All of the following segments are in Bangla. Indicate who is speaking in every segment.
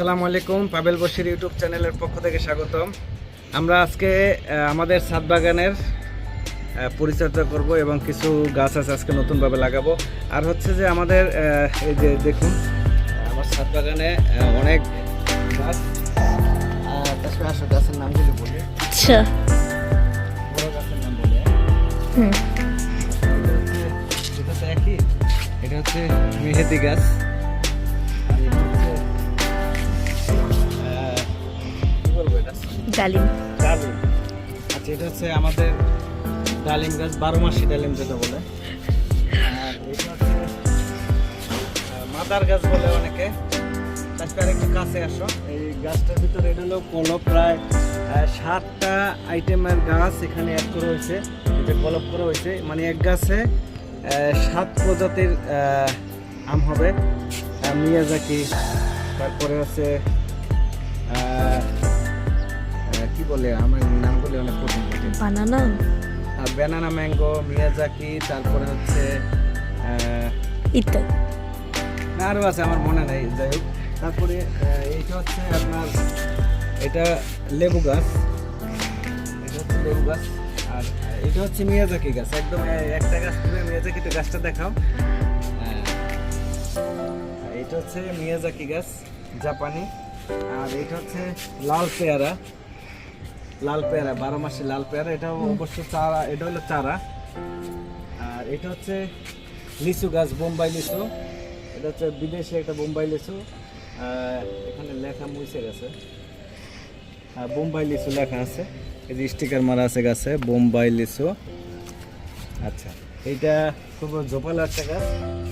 Speaker 1: আসসালামু আলাইকুম, পাবেল বশির ইউটিউব চ্যানেলের পক্ষ থেকে স্বাগতম। আমরা আজকে আমাদের ছাদ বাগানের পরিচর্যা করব এবং কিছু গাছ আছে আজকে নতুনভাবে লাগাবো। আর হচ্ছে যে আমাদের এই যে দেখুন আমার ছাদ বাগানে অনেক গাছ। আসো গাছের নামগুলি বলি।
Speaker 2: আচ্ছা।
Speaker 1: বড় গাছের নাম বলি। এটা হচ্ছে একই, এটা হচ্ছে মেহেদি গাছ।
Speaker 2: ডালিম।
Speaker 1: ডালিম, আচ্ছা এটা হচ্ছে আমাদের ডালিম গাছ, 12 মাসি ডালিম যেটা বলে। আর এটা হচ্ছে মাদার গাছ বলে অনেকে। তারপরে আরেকটু কাছে আসো, এই গাছটার ভিতরে এটা হলো কলপ, প্রায় 7টা আইটেমের গাছ এখানে অ্যাড করা হয়েছে, এটা কলপ করা হয়েছে। মানে এক গাছে 7 প্রজাতির আম হবে। মিয়াজাকি, তারপরে আছে কি বলে, আমার নামগুলি অনেক কঠিন কঠিন।
Speaker 2: বানানা,
Speaker 1: ব্যানানা ম্যাঙ্গো, মিয়াজাকি, তারপরে হচ্ছে
Speaker 2: ইত্যাদি
Speaker 1: আরও আছে, আমার মনে নেই। যাই হোক, তারপরে এইটা হচ্ছে আপনার এটা লেবু গাছ, এটা হচ্ছে লেবু গাছ। আর এটা হচ্ছে মিয়াজাকি গাছ, একদম একটা গাছ তুমি মিয়াজাকি, তো গাছটা দেখাও। এটা হচ্ছে মিয়াজাকি গাছ, জাপানি। আর এটা হচ্ছে লাল পেয়ারা, লাল পেয়ারা 12 মাসি লাল পেয়ারা। এটা অবশ্য চারা, এটা হলো চারা। আর এটা হচ্ছে লিচু গাছ, বোম্বাই লিচু। এটা হচ্ছে বিদেশে একটা বোম্বাই লিচু, এখানে লেখা মুছে গেছে, বোম্বাই লিচু লেখা আছে, এই যে স্টিকার মারা আছে গাছে, বোম্বাই লিচু। আচ্ছা, এইটা খুব জোপালো একটা গাছ।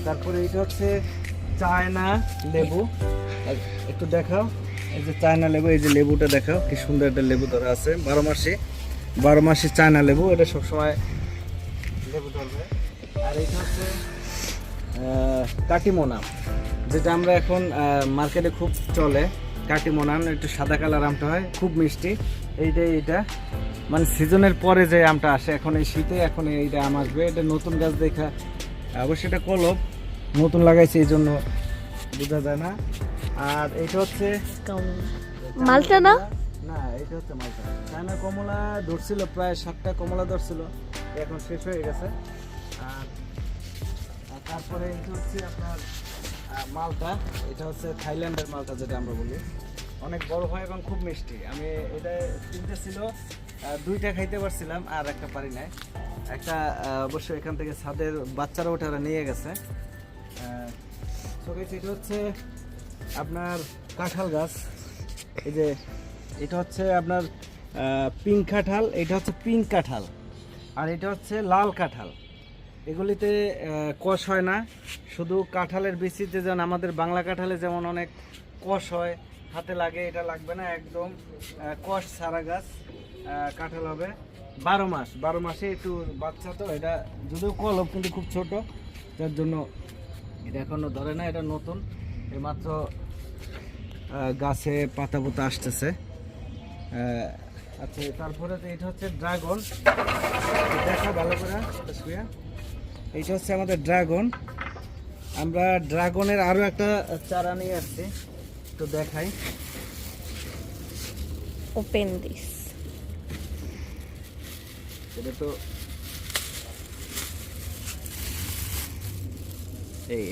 Speaker 1: তারপরে এটা হচ্ছে চায়না লেবু, একটু দেখাও। এই যে চায়না লেবু, এই যে লেবুটা দেখাও, কি সুন্দর একটা লেবু ধরা আছে, 12 মাসি চায়না লেবু, এটা সবসময় লেবু ধরবে। আর এইটা হচ্ছে কাটিমোনা, যেটা আমরা এখন মার্কেটে খুব চলে, কাটিমোনান। একটু সাদা কালার আমটা হয়, খুব মিষ্টি। এইটা মানে সিজনের পরে যে আমটা আসে, এখন এই শীতে এখন এইটা আম আসবে। এটা নতুন গাছ দেখা, অবশ্যই এটা কলপ, নতুন লাগাইছে এই জন্য বোঝা যায় না। আর এটা হচ্ছে
Speaker 2: মালটা না,
Speaker 1: না এটা হচ্ছে মালটা। চায়না কমলা ধরছিল, প্রায় 7টা কমলা ধরছিল, এখন শেষ হয়ে গেছে। আর তারপরে এটা হচ্ছে আপনার মালটা, এটা হচ্ছে থাইল্যান্ডের মালটা যেটা আমরা বলি, অনেক বড় হয় এবং খুব মিষ্টি। আমি এটা 3টে ছিল, 2টা খাইতে পারছিলাম, আর একটা পারি নাই। একটা অবশ্যই এখান থেকে ছাদের বাচ্চারা ওঠে, ওরা নিয়ে গেছে। এটা হচ্ছে আপনার কাঁঠাল গাছ, এই যে এটা হচ্ছে আপনার পিঙ্ক কাঁঠাল, এটা হচ্ছে পিঙ্ক কাঁঠাল। আর এটা হচ্ছে লাল কাঁঠাল। এগুলিতে কষ হয় না, শুধু কাঁঠালের বিচিতে, যেমন আমাদের বাংলা কাঁঠালে যেমন অনেক কষ হয়, হাতে লাগে, এটা লাগবে না, একদম কষ ছাড়া গাছ কাঁঠাল হবে। 12 মাসে একটু বাচ্চা, তো এটা যদিও কলব কিন্তু খুব ছোট, যার জন্য এটা এখনো ধরে না, এটা নতুন, এইমাত্র গাছে পাতা পোতা আসতেছে। আচ্ছা, তারপরে তো এটা হচ্ছে ড্রাগন, দেখা ভালো করে শুয়ে। এইটা হচ্ছে আমাদের ড্রাগন। আমরা ড্রাগনের আরো একটা চারা নিয়ে আসছি, তো দেখাই।
Speaker 2: Open this.
Speaker 1: এটা তো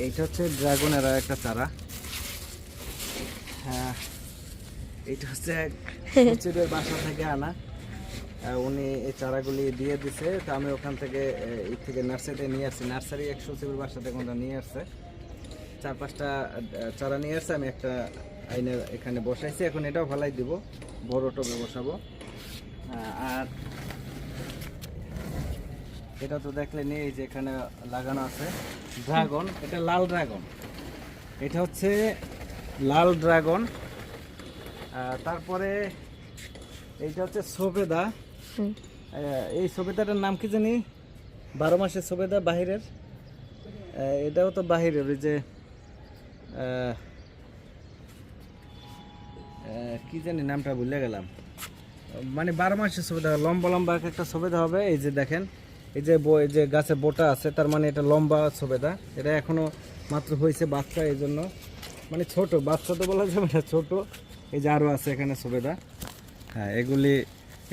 Speaker 1: এইটা হচ্ছে ড্রাগনের আর একটা চারা। হ্যাঁ, এইটা হচ্ছে কচুরের বাসা থেকে আনা, উনি এই চারাগুলি দিয়ে দিছে, তো আমি ওখান থেকে নার্সারিতে নিয়ে আসছি। নার্সারি 100 বাসা থেকে ওরা নিয়ে আসছে, 4-5টা চারা নিয়ে আসছে। আমি একটা আইনে এখানে বসাইছি, এখন এটাও ভালাই দিব, বড় টবে বসাবো। আর এটা তো দেখলে নেই, যে এখানে লাগানো আছে ড্রাগন, এটা লাল ড্রাগন, এটা হচ্ছে লাল ড্রাগন। তারপরে এইটা হচ্ছে সবেদা। এই সবেদাটার নাম কি জানি, 12 মাসের সবেদা, বাহিরের। এটাও তো বাহিরের, ওই যে কি জানি নামটা ভুলে গেলাম। মানে 12 মাসের সবেদা, লম্বা লম্বা একটা সবেদা হবে। এই যে দেখেন, এই যে গাছে বোটা আছে, তার মানে এটা লম্বা সবেদা। এটা এখনো মাত্র হয়েছে বাচ্চা, এই জন্য মানে ছোট, বাচ্চা তো বলা যাবে না, ছোট। এই যে আরও আছে এখানে সবেদা। হ্যাঁ, এগুলি,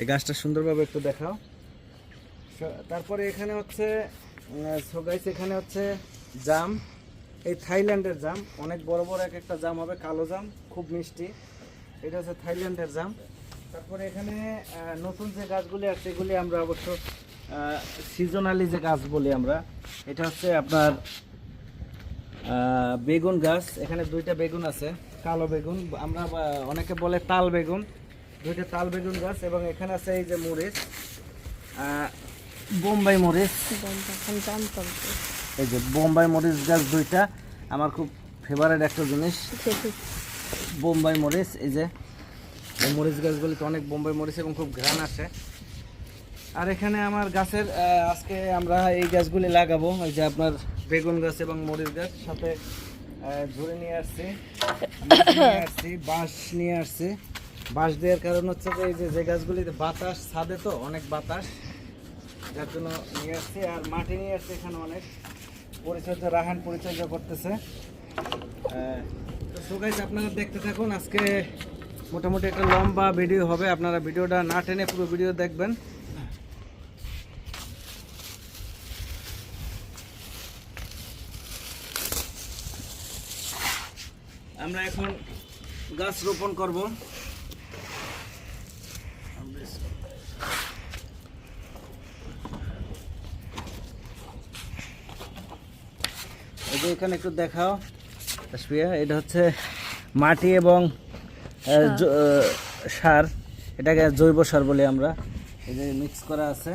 Speaker 1: এই গাছটা সুন্দরভাবে একটু দেখাও। তারপরে এখানে হচ্ছে গাইস, এখানে হচ্ছে জাম, এই থাইল্যান্ডের জাম, অনেক বড় বড় এক একটা জাম হবে, কালো জাম, খুব মিষ্টি। এটা হচ্ছে থাইল্যান্ডের জাম। তারপরে এখানে নতুন যে গাছগুলি আছে এগুলি আমরা অবশ্য সিজনালি যে গাছ বলি আমরা, এটা হচ্ছে আপনার বেগুন গাছ। এখানে দুইটা বেগুন আছে, কালো বেগুন, আমরা অনেকে বলে তাল বেগুন, দুইটা তাল বেগুন গাছ। এবং এখানে আছে এই যে মরিচ, বোম্বাই মরিচ, এই যে বোম্বাই মরিচ গাছ দুইটা, আমার খুব ফেভারিট একটা জিনিস বোম্বাই মরিচ। এই যে এই মরিচ গাছগুলিতে অনেক বোম্বাই মরিচ এবং খুব ঘ্রাণ আসে। আর এখানে আমার গাছের আজকে আমরা এই গাছগুলি লাগাবো, এই যে আপনার বেগুন গাছ এবং মরিচ গাছ, সাথে ঝুড়ি নিয়ে আসছি, বাঁশ নিয়ে আসছি। বাঁশ দেওয়ার কারণ হচ্ছে যে এই যে গাছগুলিতে বাতাস, ছাদে তো অনেক বাতাস, যার জন্য নিয়ে আসছি। আর মাটি নিয়ে আসছি, এখানে অনেক পরিচর্যা, রাহান পরিচর্যা করতেছে। তো গাইস, আপনারা দেখতে থাকুন। আজকে মোটামুটি একটা লম্বা ভিডিও হবে, আপনারা ভিডিওটা না টেনে পুরো ভিডিও দেখবেন। আমরা এখন গাছ রোপণ করব। এই যে এখানে একটু দেখাও তাসফিয়া, এটা হচ্ছে মাটি এবং সার, এটাকে জৈব সার বলি আমরা। এই যে মিক্স করা আছে,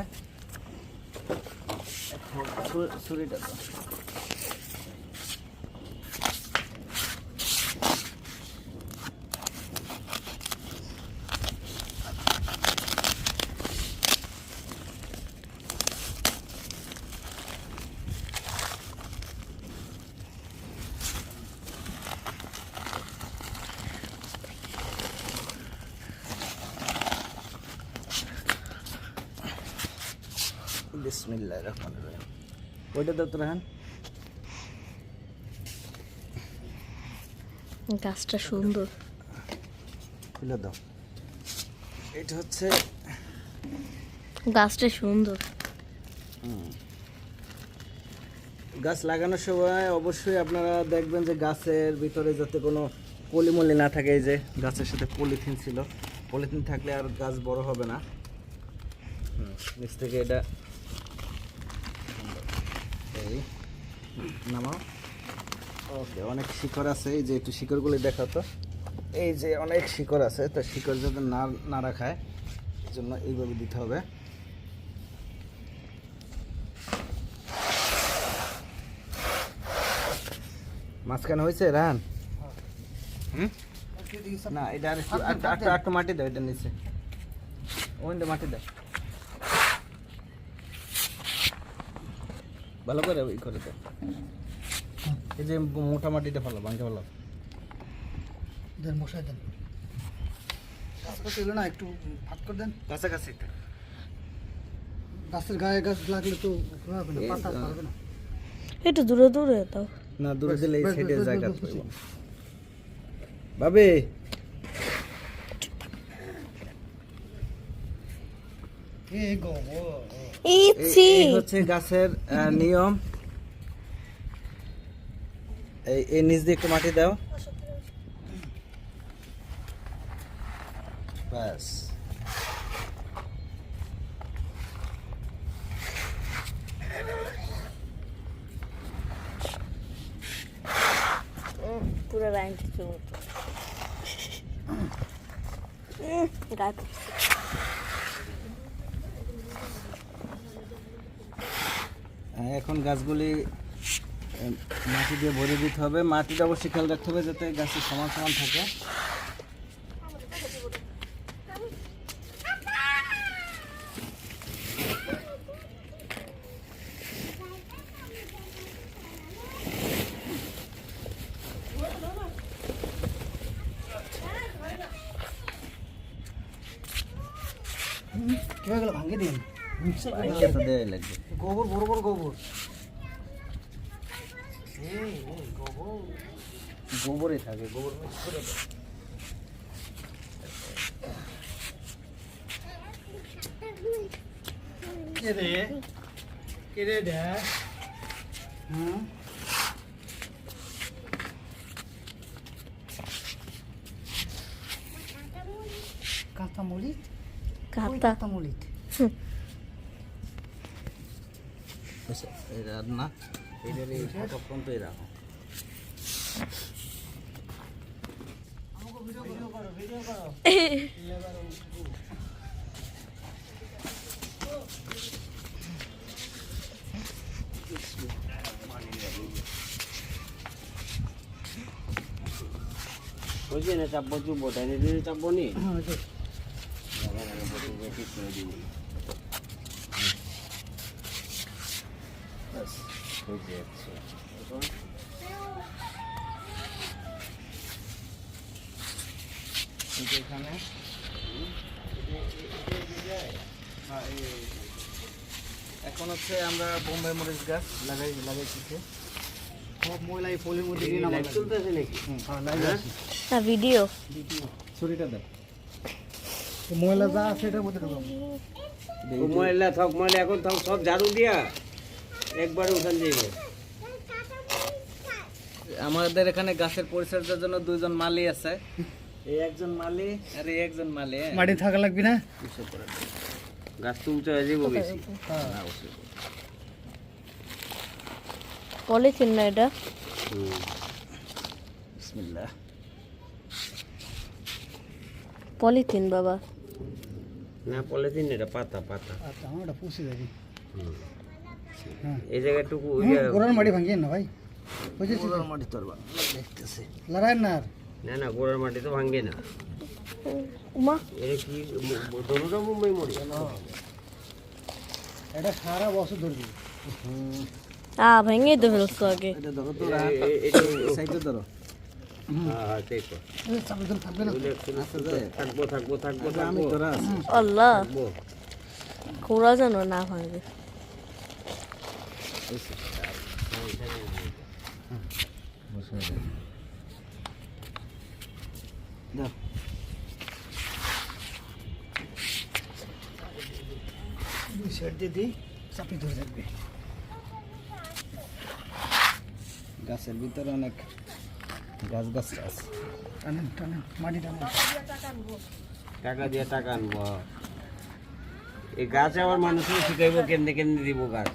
Speaker 1: ছুরিটা তো বিসমিল্লাহির রহমানির রহিম। ওইটা তো রাহান,
Speaker 2: গাছটা সুন্দর,
Speaker 1: খুলে দাও। এটা হচ্ছে
Speaker 2: গাছটা সুন্দর।
Speaker 1: গাছ লাগানোর সময় অবশ্যই আপনারা দেখবেন যে গাছের ভিতরে যাতে কোনো পলিমলি না থাকে। এই যে গাছের সাথে পলিথিন ছিল, পলিথিন থাকলে আর গাছ বড় হবে না। নিচ থেকে এটা এই নামাও। ওকে, অনেক শিকড় আছে, এই যে একটু শিকড়গুলি দেখাও তো। এই যে অনেক শিকড় আছে, তো শিকড় যাতে না রাখায় এই জন্য এইভাবে দিতে হবে। মাঝখানে হয়েছে রান? না, এটা আর একটু মাটি দাও, এটা নিচে ওইটা মাটি দাও, ভালো করে ই করে দাও। এই যে মোটা মাটিটা ভালো, ভাঙতে ভালো
Speaker 3: দেন, মশাই দেন, কাছাকাছি এলো না, একটু ভাগ করে দেন।
Speaker 1: কাছাকাছি
Speaker 3: গাছের গায়ে গাছ লাগলে তো হবে না, পাতা পারবে না।
Speaker 2: একটু দূরে দূরে দাও।
Speaker 1: না, দূরে দিলে এই সাইডের জায়গা পাইব না। বাবে
Speaker 3: এই গো
Speaker 2: ইচ্ছি
Speaker 1: এই হচ্ছে গাছের নিয়ম। এই নিচ দিয়ে একটু মাটি দাও, ব্যাস।
Speaker 2: পুরো লাইন গাছ
Speaker 1: এখন গাছগুলি মাটি দিয়ে ভরে দিতে হবে। মাটিটা অবশ্যই খেয়াল রাখতে হবে যাতে গাছের সমান সমান থাকে।
Speaker 3: কি হয়ে গেল, ভাঙে দিন।
Speaker 1: দেওয়াই লাগবে।
Speaker 3: গোবর, বড় বড় গোবর। গোবর
Speaker 1: গোবরে থাকে, গোবর mix করে দাও।
Speaker 3: কে রে দেখ হুম কাঁচা মরিচ
Speaker 2: কাতা
Speaker 3: কাঁচা মরিচ
Speaker 1: আচ্ছা, এটা না, এটা ফাঁকা পর্যন্তই রাখো।
Speaker 4: বুঝলি না চাপবো চুপবো তাই নিয়ে চাপবো নি
Speaker 3: হ্যাঁ ওই যে।
Speaker 4: ঠিক করে দিবি
Speaker 1: ব্যাস,
Speaker 4: বুঝতে যাচ্ছে
Speaker 1: এই যে এখানে হ্যাঁ, এখন হচ্ছে আমরা বোম্বাই মরিচ গাছ লাগাইছি।
Speaker 3: সব ময়লা এই পলির মধ্যে দিয়ে নামানো
Speaker 4: লাইট
Speaker 3: লাগবে।
Speaker 4: চলতেছে নাকি
Speaker 3: হ্যাঁ লাইট আছে
Speaker 2: না ভিডিও
Speaker 1: ছুরিটা দাও।
Speaker 3: তো ময়লা যা আছে এটার মধ্যে ঢোকাবো
Speaker 4: ও ময়লা থাক ময়লা এখন থাক সব ঝাড়ু দিয়া একবারে উঠান যাইবে
Speaker 1: আমাদের এখানে গাছের পরিচর্যার জন্য দুইজন মালি আছে, এই একজন মালি আর এই একজন মালি। হ্যাঁ।
Speaker 3: মাটি থাকা লাগবে না
Speaker 1: কিসে করে দাও?
Speaker 4: গাছ তো উঁচা হয়ে যাবো বেশি
Speaker 3: হ্যাঁ
Speaker 1: না, অবশ্যই।
Speaker 2: পলিথিন না এটা
Speaker 1: বিসমিল্লাহ।
Speaker 2: পলিথিন বাবা
Speaker 4: না পলিথিন এটা পাতা পাতা
Speaker 3: আচ্ছা আমার ওটা পুষে যাবে হ্যাঁ
Speaker 4: এই জায়গাটুকু
Speaker 3: গোড়ার মাটি ভাঙিয়ে না ভাই বুঝেছি
Speaker 1: পুরোর মাটি তোর দেখতেছে।
Speaker 3: লড়াই না আর
Speaker 4: না না গোড়ার মাটি তো ভাঙ্গে না
Speaker 2: উমা
Speaker 4: এটা কি দোনোটা মুম্বাই মরি
Speaker 3: এটা সারা বছর ধরবে
Speaker 2: ভেঙে তো ফেলছো আগে
Speaker 1: এটা ধরো তো, সাইডে ধরো।
Speaker 4: হ্যাঁ ঠিক আছে
Speaker 3: চাপে ধরে থাকবে না
Speaker 4: থাকবো থাকবো থাকবো
Speaker 1: আমি
Speaker 4: থাকবো
Speaker 1: তোরা আছি।
Speaker 2: আল্লাহ
Speaker 4: থাকবো
Speaker 2: খোড়া যেন না ভাঙবে
Speaker 1: দাও।
Speaker 3: দুই সাইড দিয়ে দিই চাপে ধরে থাকবে
Speaker 1: গাছের ভিতরে অনেক গাছ গাছ আছে।
Speaker 3: টানেন টানেন মাটি টানেন
Speaker 4: টাকা দিয়ে টাকা আনবো এই গাছ আবার মানুষকে শিখাইবো কেমনে কেমনে দিব গাছ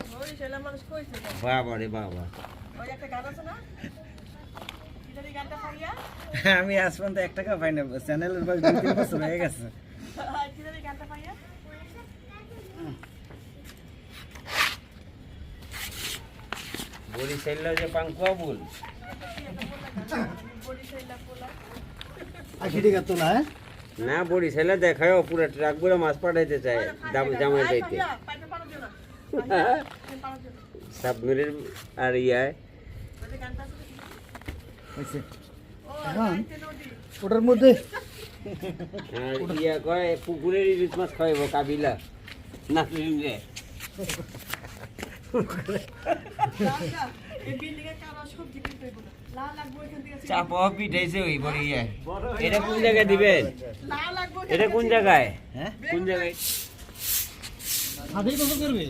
Speaker 4: বাবা রে বাবা
Speaker 1: আমি আজ পর্যন্ত 1 টাকা পাই না, চ্যানেলের বয়স 2-3 বছর হয়ে গেছে।
Speaker 4: বরিশাল যে পাঙ্কুয়া বল
Speaker 3: আখি ঠিক আছে না হ্যাঁ
Speaker 4: না বরিশালে দেখায় পুরো ট্রাক ভরে মাছ পাঠাইতে চায় জামাই যাইতে সাবমেরিন আর ইয়ায়
Speaker 1: হয়েছে।
Speaker 3: এখন ওটার মধ্যে
Speaker 4: আর ইয়া কয় পুকুরের ইলিশ মাছ খাওয়াইব কাবিলা নাচুন রে চাপা পিঠাইছে ওই বড় ইয়া এটা কোন জায়গায় দিবেন এটা কোন জায়গায়
Speaker 1: হ্যাঁ,
Speaker 4: কোন জায়গায়
Speaker 3: সাথেই কত করবে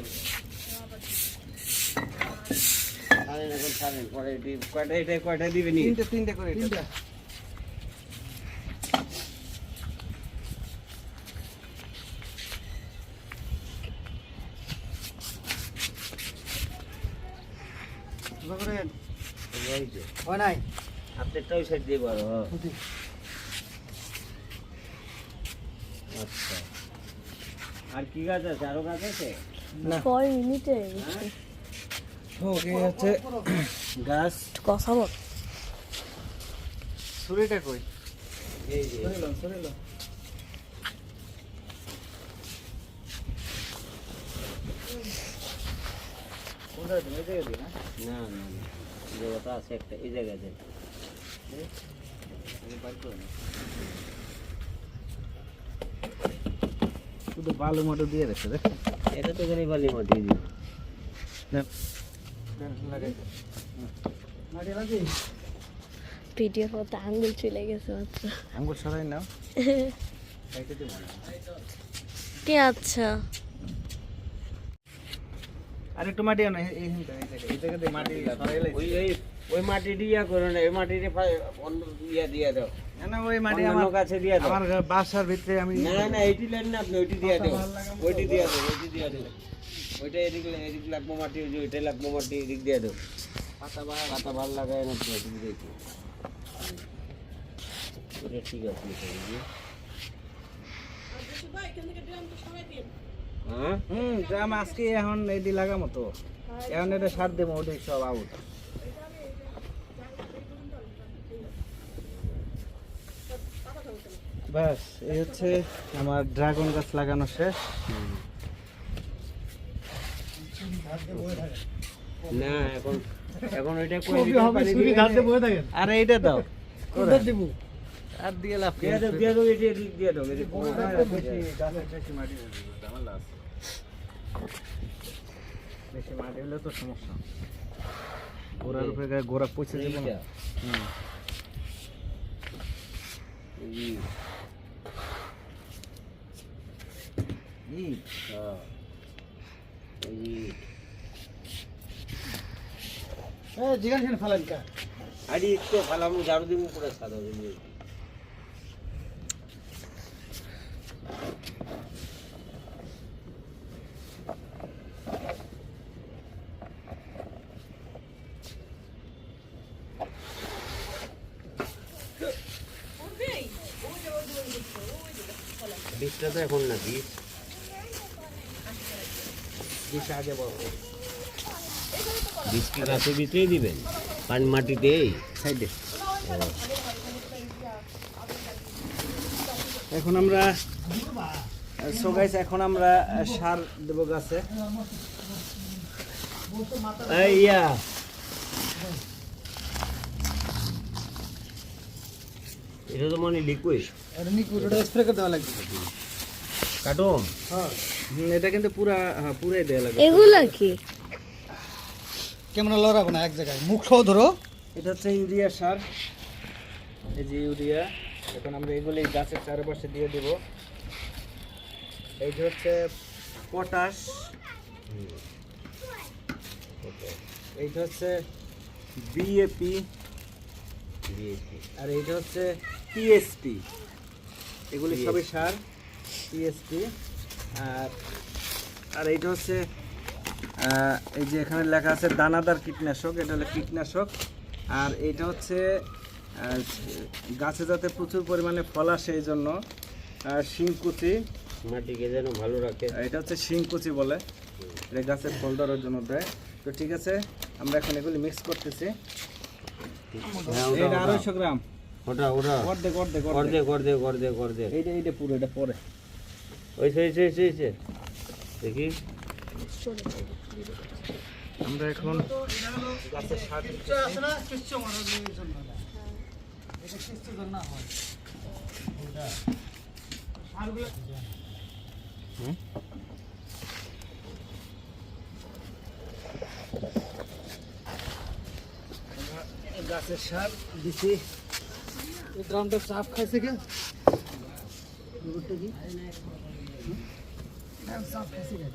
Speaker 4: ছাড়েন এখন ছাড়েন পরে কয়টা এটা কয়টা দিবেন
Speaker 1: তিনটে করে এটা।
Speaker 3: তিনটা হয় নাই
Speaker 4: আপনারটা ওই সাইড দিয়ে বড়
Speaker 3: বুঝি।
Speaker 4: আচ্ছা আর কি গাছ আছে আরো গাছ আছে
Speaker 1: না,
Speaker 2: কয় মিনিটে
Speaker 1: ওকে হচ্ছে গাছ।
Speaker 2: কথা বল
Speaker 1: ছুরিটা কই?
Speaker 4: এই যে
Speaker 1: সরিলাম। কোন জায়গায় তুমি? এই জায়গায় দিই না?
Speaker 4: না না না এই জায়গাটা আছে একটা এই জায়গাতে
Speaker 1: আমি বার করে নিই। শুধু বালু মাটু দিয়ে রেখে দে।
Speaker 4: এটা তো এখানে বালি মাটি দিই
Speaker 1: দেন, লাগাই দে।
Speaker 3: মাটি লাগবে
Speaker 2: ভিডিওর মতো আঙ্গুল চলে গেছে মাত্র।
Speaker 1: আঙ্গুল সরাই নাও, খাইতে দেবো না।
Speaker 2: কি আচ্ছা
Speaker 1: আর একটু মাটি আনো, এই জায়গাতে মাটি সরাই লাইছি।
Speaker 4: ওই মাটি দিয়া করো না, এই মাটিতে অন্য দিয়া দাও।
Speaker 1: না ওই মাটি
Speaker 4: অন্যান্য
Speaker 1: আমার
Speaker 4: গাছে দিয়া দাও।
Speaker 1: আমার বাসার ভিতরে আমি
Speaker 4: না না, এইটি লেন না আপনি, ওইটি দিয়া দাও, ওইটি দিয়া দাও, ওইটি দিয়া দাও। ওইটা এদিক লাগবো মাটি, ওই যে ওইটা লাগবো মাটি, এদিক দিয়া দাও। পাতা ভালো লাগায় না তো, এদিক দেখি। ওটা ঠিক আছে, এটা এই যে। হ্যাঁ?
Speaker 1: ড্রাম আজকে এখন এটি লাগামো তো, এখন এটা সার দেবো, ওটাই সব আউট। ব্যাস এই হচ্ছে আমার ড্রাগন গাছ লাগানো শেষ।
Speaker 4: না এখন এখন ওইটা করে দিতে পারি দিবেন।
Speaker 1: আর এইটা দাও,
Speaker 3: কোথায় দিব?
Speaker 1: আর দিয়ে লাভ কি?
Speaker 4: দিয়া দাও, দিয়া দাও, এটি এদিক দিয়া দাও, এদিক
Speaker 1: বেশি মাটি হলে তো সমস্যা, গোড়ার উপরে গোড়া পচে যাবে না।
Speaker 4: এইটা। এই, হ্যাঁ। এই,
Speaker 3: যেখানে সেখানে ফেলান কা?
Speaker 4: আরে একটু ভালো আমি ঝাড়ু দিব পুরো সাদা হয়ে যাবে। বীজটা তো এখন না, বীজ আগে বড় বীজ কি গাছে ভিতরেই দিবেন, পানি মাটিতেই
Speaker 1: সাইডে এখন আমরা সো গাইস এখন আমরা সার দেব গাছে।
Speaker 4: ইয়া এটা তো মানে লিকুইড
Speaker 3: এটা নিকুইড, ওটা স্প্রে করে দেওয়া লাগবে।
Speaker 4: কাটো।
Speaker 3: হ্যাঁ,
Speaker 1: এটা কিন্তু পুরাই দেওয়া লাগে।
Speaker 2: এগুলা কি?
Speaker 3: ক্যামেরা লড়াবো না, এক জায়গায় মুখ সহ ধরো।
Speaker 1: এটা হচ্ছে ইউরিয়া সার, এই যে ইউরিয়া। এখন আমরা এগুলো এই গাছের চারপাশে দিয়ে দেব। এইটা হচ্ছে পটাশ, এইটা হচ্ছে বিএপি, আর এইটা হচ্ছে পিএসপি। এগুলি সবই সার, পিএসপি। আর এইটা হচ্ছে এই যে এখানে লেখা আছে দানাদার কীটনাশক, এটা হলো কীটনাশক। আর এইটা হচ্ছে গাছে যাতে প্রচুর পরিমাণে ফল আসে এই জন্য শিংকুচি,
Speaker 4: মাটিকে যেন ভালো রাখে।
Speaker 1: এটা হচ্ছে শিংকুচি বলে, এটা গাছের ফল ধরার জন্য দেয়। তো ঠিক আছে, আমরা এখন এগুলি মিক্স করতেছি। এটা 250 গ্রাম,
Speaker 4: ওটা
Speaker 1: অর্ধেক অর্ধেক
Speaker 4: অর্ধেক
Speaker 1: এইটা পুরো, এটা পরে
Speaker 4: ওই দেখি।
Speaker 1: আমরা এখন গাছের সার দিচ্ছি।
Speaker 3: আছে না কিচ্ছু মারার জন্য না, এটা কিচ্ছু জন্য না হয়। সারগুলো
Speaker 1: গাছের সার দিছি।
Speaker 3: এই ড্রামটা চাপ খাইছে কে? দুটো কি? চাপ খাইছে কে?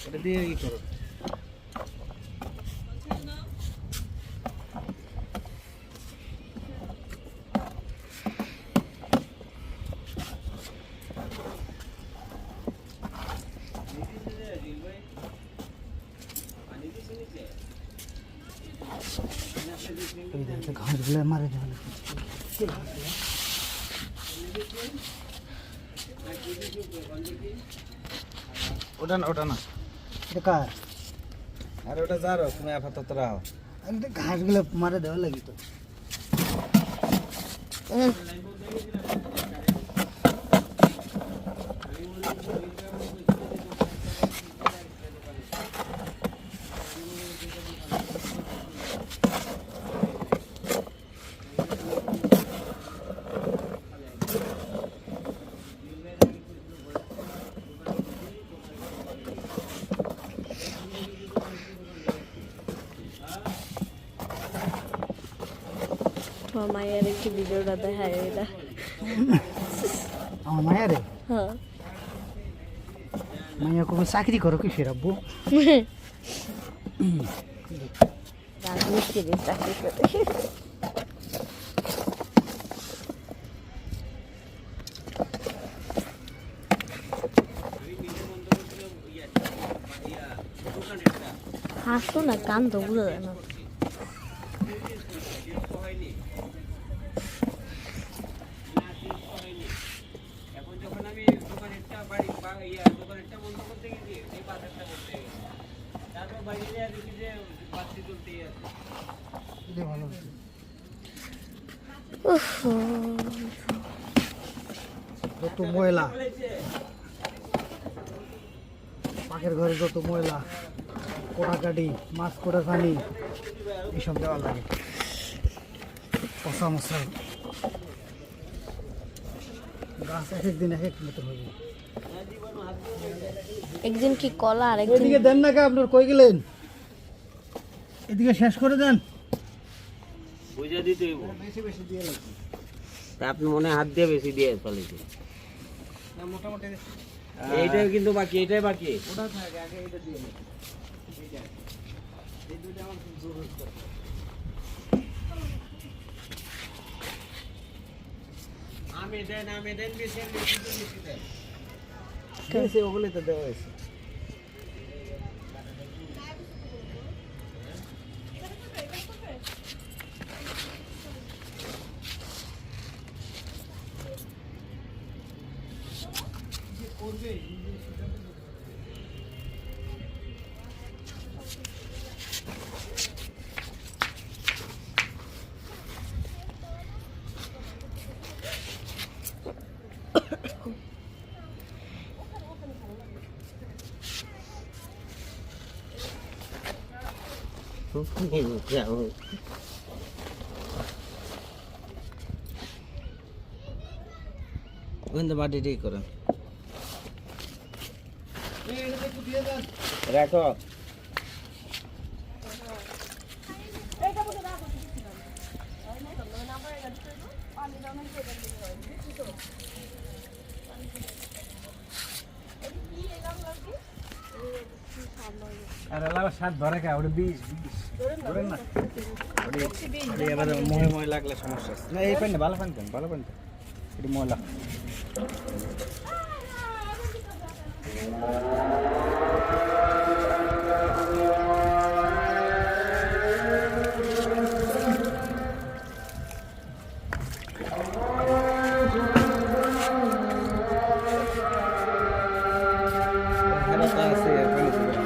Speaker 1: এটা দিয়ে কি করো?
Speaker 3: ঘাসগুলো মারে দেবে।
Speaker 1: ওটা না, ওটা না,
Speaker 3: এটা কার?
Speaker 1: আর ওটা যারো, তুমি আপাতত রাও।
Speaker 3: ঘাসগুলো মারে দেওয়া লাগি তো।
Speaker 2: আমার মায়ের একটু ভিডিওটা দেখায় এটা।
Speaker 3: আমার মায়া রে,
Speaker 2: হ্যাঁ
Speaker 3: মায়া কোনো চাকরি করো কি ফের আব্বু?
Speaker 2: রাজমিস্ত্রির চাকরি করে। হাসো না, কান তো বুঝা যায় না।
Speaker 4: এখন যখন আমি দোকানেরটা দোকানেরটা বন্ধ করতে গেছি, এই বাজারটা করতে গেছি, তারপর বাইরে গিয়ে দেখি যে বাচ্চি তুলতেই আছে।
Speaker 3: এটা ভালো হয়েছে।
Speaker 2: উফ,
Speaker 3: যত ময়লা, পাখির ঘরে যত ময়লা, কোটাকাটি, মাছ কোটাখানি, এইসব দেওয়া লাগে। পচা মশা গাছ এক একদিন এক এক মতো হবে।
Speaker 2: একদিন কি কলা আর একদিন
Speaker 3: এদিকে দেন না কে, আপনার কই গেলেন? এদিকে শেষ করে দেন।
Speaker 4: বুঝা দিতে হইব।
Speaker 3: বেশি বেশি দিয়ে লাগবে।
Speaker 4: তা আপনি মনে হাত দিয়ে বেশি দিয়ে ফেলেছে।
Speaker 3: না মোটামুটি
Speaker 4: এইটাই কিন্তু বাকি, এটাই বাকি।
Speaker 3: ওটা থাকে, আগে এটা দিয়ে নেই। এইটা এই দুটো আমার খুব জরুরি করে।
Speaker 4: আমি দেন বেশি দেন।
Speaker 1: দিয়েছে, ওগুলোই তো দেওয়া হয়েছে। ওখানে বাড়িটাই করেন।
Speaker 4: রাখো।
Speaker 1: আর আলাদা স্বাদ ধরে কে? ওটা 20 ধরেন না। ওটা এবার ময় ময় লাগলে সমস্যা আছে। না এই পানি ভালো পানি দেন, ভালো পানি দেন। এটা ময়লা। হেরাটা আছে, পানি দিবেন।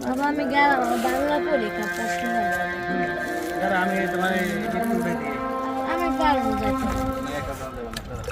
Speaker 2: বাবা আমি গেলাম বাংলা পরীক্ষা প্রশ্ন
Speaker 1: আর আমি তোমার একটু উঠে দিই।
Speaker 2: আমি পারবো যাইতে।
Speaker 1: না একা যাওয়া যাবে না, দাঁড়া।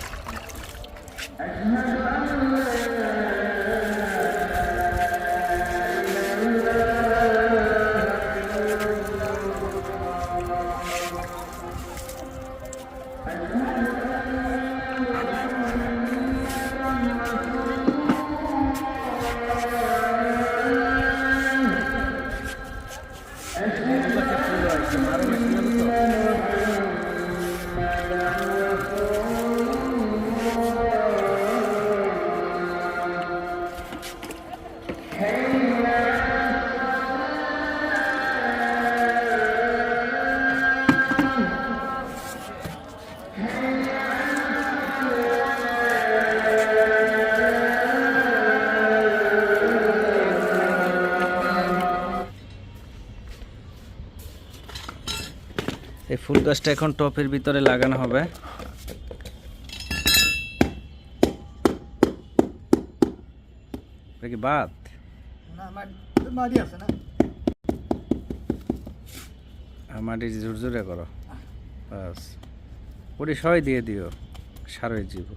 Speaker 1: এই ফুল গাছটা এখন টপের ভিতরে লাগানো হবে। এটা কি বাদ?
Speaker 3: না মাটি আছে না?
Speaker 1: আর মাটি ঝুরঝুরে করো বাস। ওটি সবাই দিয়ে দিও, সার হয়ে যাব।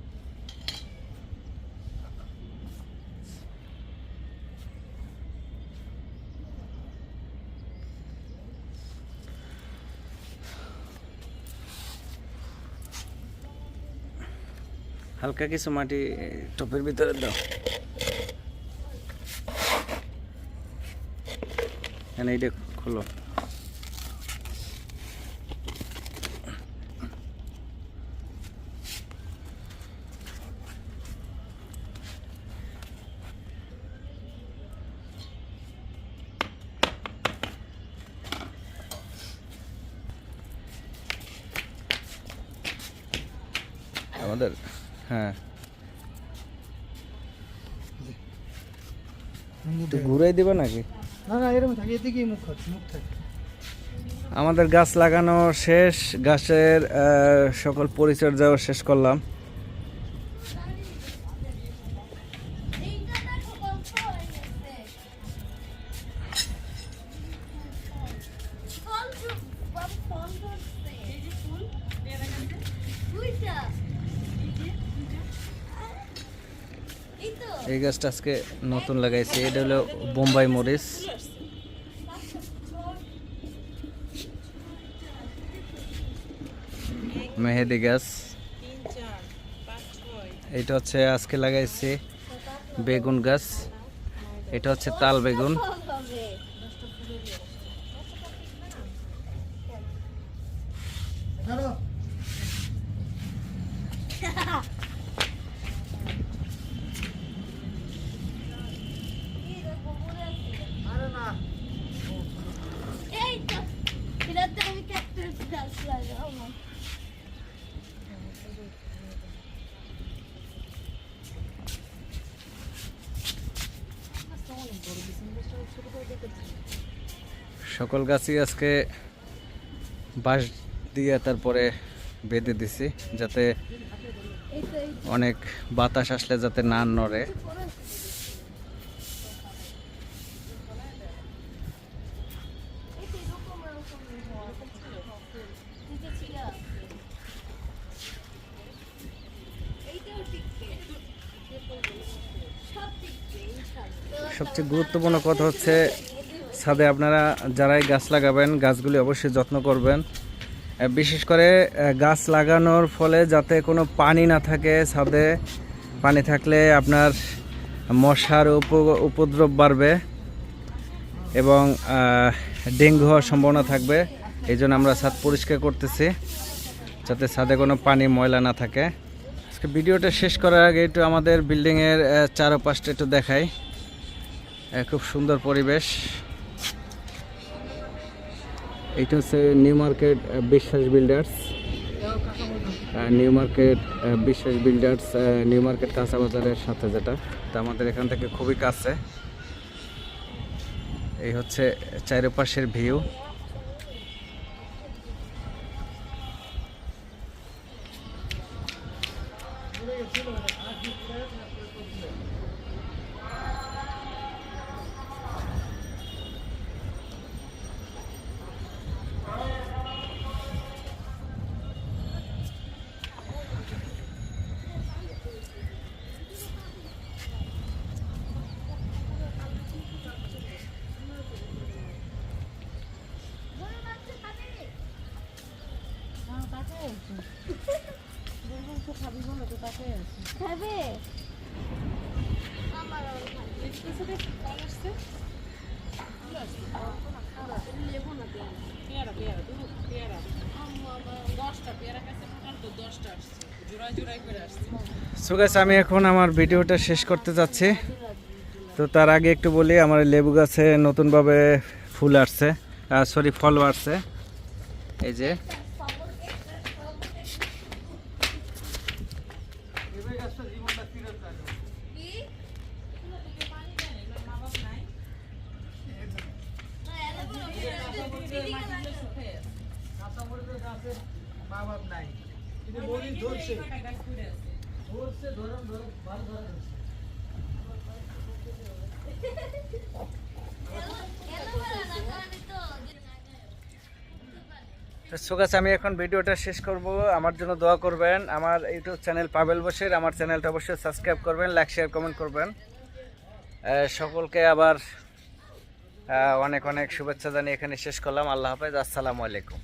Speaker 1: হালকা কিছু মাটি টপের ভিতরে দাও। এখানে এটা খোলো। আমাদের হ্যাঁ একটু ঘুরাই দিবা নাকি?
Speaker 3: না না এরকম থাকে, এদিকেই মুখ থাকে।
Speaker 1: আমাদের গাছ লাগানো শেষ, গাছের সকল পরিচর্যাও শেষ করলাম।
Speaker 2: এইটা দেখো কত হয়ে গেছে। ফল ধরছে। এই যে ফুল দুইটা। এই তো
Speaker 1: এই গাছটা আজকে নতুন লাগাইছি, এটা হলো বোম্বাই মরিচ। মেহেদি গাছ, এটা হচ্ছে আজকে লাগাইছি বেগুন গাছ, এটা হচ্ছে তাল বেগুন।
Speaker 2: হবে।
Speaker 3: ধরো আরে না
Speaker 2: এই তো এটাতে আমি ক্যাকটাস গাছ লাগাবো।
Speaker 1: সকল গাছই আজকে বাঁশ দিয়ে তারপরে বেঁধে দিছি, যাতে
Speaker 2: এই তো এই
Speaker 1: অনেক বাতাস আসলে যাতে না নড়ে। সবচেয়ে গুরুত্বপূর্ণ কথা হচ্ছে ছাদে আপনারা যারাই গাছ লাগাবেন গাছগুলি অবশ্যই যত্ন করবেন। বিশেষ করে গাছ লাগানোর ফলে যাতে কোনো পানি না থাকে ছাদে, পানি থাকলে আপনার মশার উপদ্রব বাড়বে এবং ডেঙ্গু হওয়ার সম্ভাবনা থাকবে। এই জন্য আমরা ছাদ পরিষ্কার করতেছি যাতে ছাদে কোনো পানি ময়লা না থাকে। আজকে ভিডিওটা শেষ করার আগে একটু আমাদের বিল্ডিংয়ের চারপাশটা একটু দেখাই। খুব সুন্দর পরিবেশ। এইটা হচ্ছে নিউ মার্কেট বিশ্বাস বিল্ডার্স, নিউ মার্কেট বিশ্বাস বিল্ডার্স, নিউ মার্কেট কাঁচা বাজারের সাথে, যেটা তা আমাদের এখান থেকে খুবই কাছে। এই হচ্ছে চারপাশের ভিউ।
Speaker 2: খাবে
Speaker 1: সো গাইস, আমি এখন আমার ভিডিওটা শেষ করতে যাচ্ছি। তো তার আগে একটু বলি, আমার লেবু গাছে নতুনভাবে ফুল আসছে, সরি ফল আসছে। এই যে সো গাইস, আমি এখন ভিডিওটা শেষ করব। আমার জন্য দোয়া করবেন। আমার ইউটিউব চ্যানেল পাবেল বশির, আমার চ্যানেলটা অবশ্যই সাবস্ক্রাইব করবেন, লাইক শেয়ার কমেন্ট করবেন। সকলকে আবার অনেক অনেক শুভেচ্ছা জানিয়ে এখানে শেষ করলাম। আল্লাহ হাফেজ, আসসালামু আলাইকুম।